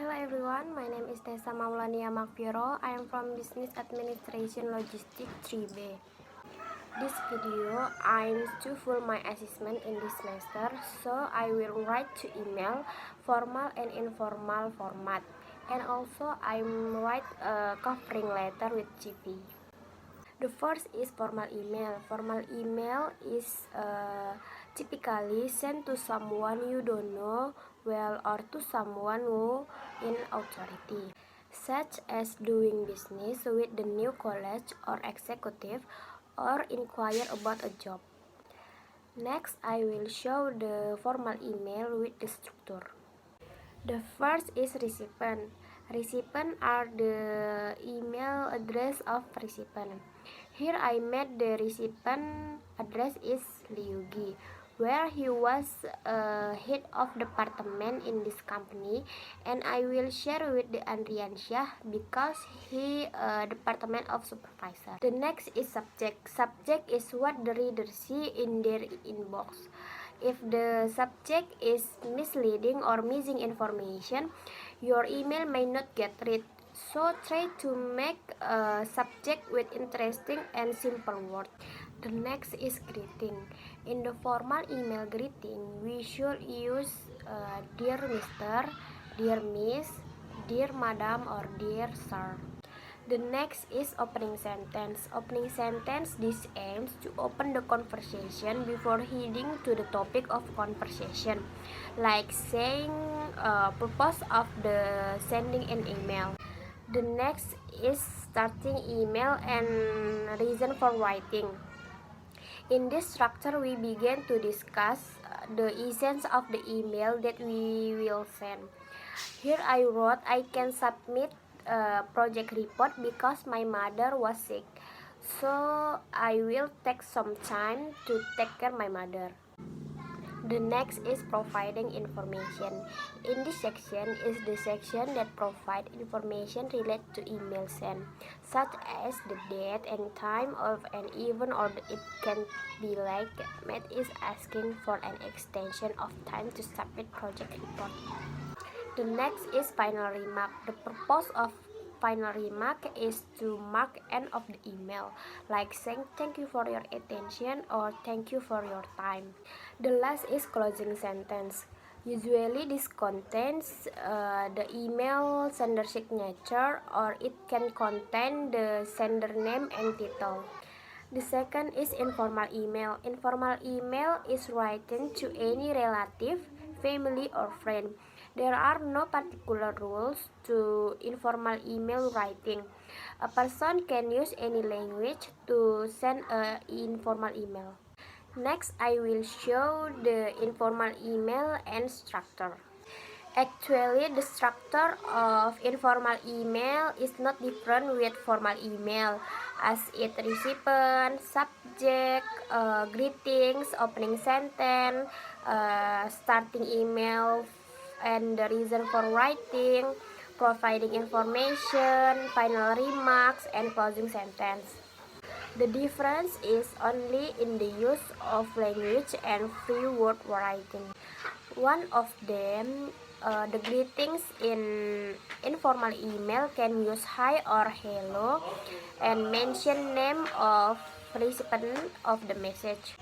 Hello everyone, my name is Tessa Maulania Makviro. I am from Business Administration Logistics 3B. This video aims to full my assessment in this semester, so I will write to email, formal and informal format, and also I write a covering letter with GP. The first is formal email. Formal email is typically sent to someone you don't know well or to someone who in authority, such as doing business with the new college or executive or inquire about a job. Next, I will show the formal email with the structure. The first is recipient. Recipient are the email address of recipient. Here I made the recipient address is Liugi, where he was head of department in this company, and I will share with the Andriansyah because he department of supervisor. The next is subject. Subject is what the reader see in their inbox. If the subject is misleading or missing information, your email may not get read. So try to make a subject with interesting and simple words. The next is greeting. In the formal email greeting, we should use dear Mr., dear Miss, dear Madam, or dear Sir. The next is opening sentence. Opening sentence, this aims to open the conversation before heading to the topic of conversation, like saying purpose of the sending an email. The next is starting email and reason for writing. In this structure, we begin to discuss the essence of the email that we will send. Here I wrote I can submit a project report because my mother was sick, so I will take some time to take care my mother. The next is providing information. In this section is the section that provide information related to email sent, such as the date and time of an event, or it can be like Matt is asking for an extension of time to submit project report. The next is final remark. The purpose of final remark is to mark end of the email, like saying thank you for your attention or thank you for your time. The last is closing sentence. Usually this contains the email sender signature, or it can contain the sender name and title. The second is informal email. Informal email is written to any relative, family, or friend. There are no particular rules to informal email writing. A person can use any language to send an informal email. Next, I will show the informal email and structure. Actually, the structure of informal email is not different with formal email, as it recipient, subject, greetings, opening sentence, starting email, and the reason for writing, providing information, final remarks, and closing sentence. The difference is only in the use of language and free word writing. One of them, the greetings in informal email can use hi or hello and mention name of recipient of the message.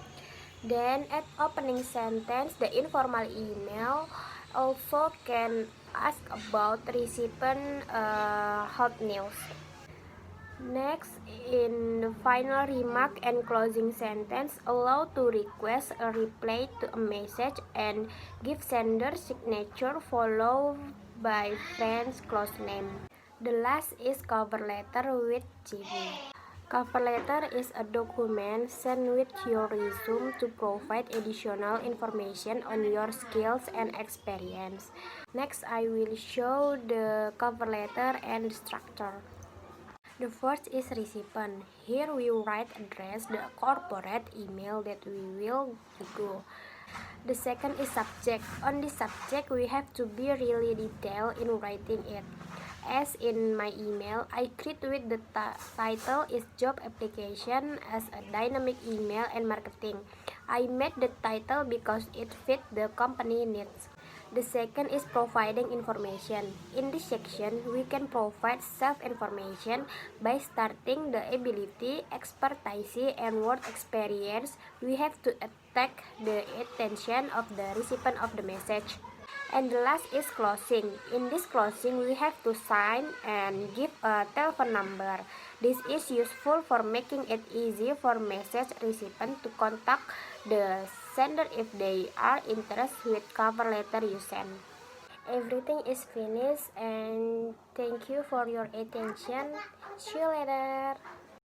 Then at opening sentence, the informal email also can ask about recipient hot news. Next, in the final remark and closing sentence, allow to request a reply to a message and give sender signature followed by friend's close name. The last is cover letter with CV. Cover letter is a document sent with your resume to provide additional information on your skills and experience. Next, I will show the cover letter and structure. The first is recipient. Here we write address the corporate email that we will go. The second is subject. On the subject we have to be really detailed in writing it. As in my email, I create with the title is job application as a dynamic email and marketing. I made the title because it fit the company needs. The second is providing information. In this section, we can provide self-information by starting the ability, expertise, and work experience. We have to attract the attention of the recipient of the message. And the last is closing. In this closing, we have to sign and give a telephone number. This is useful for making it easy for message recipient to contact the sender if they are interested with cover letter you send. Everything is finished and thank you for your attention. See you later.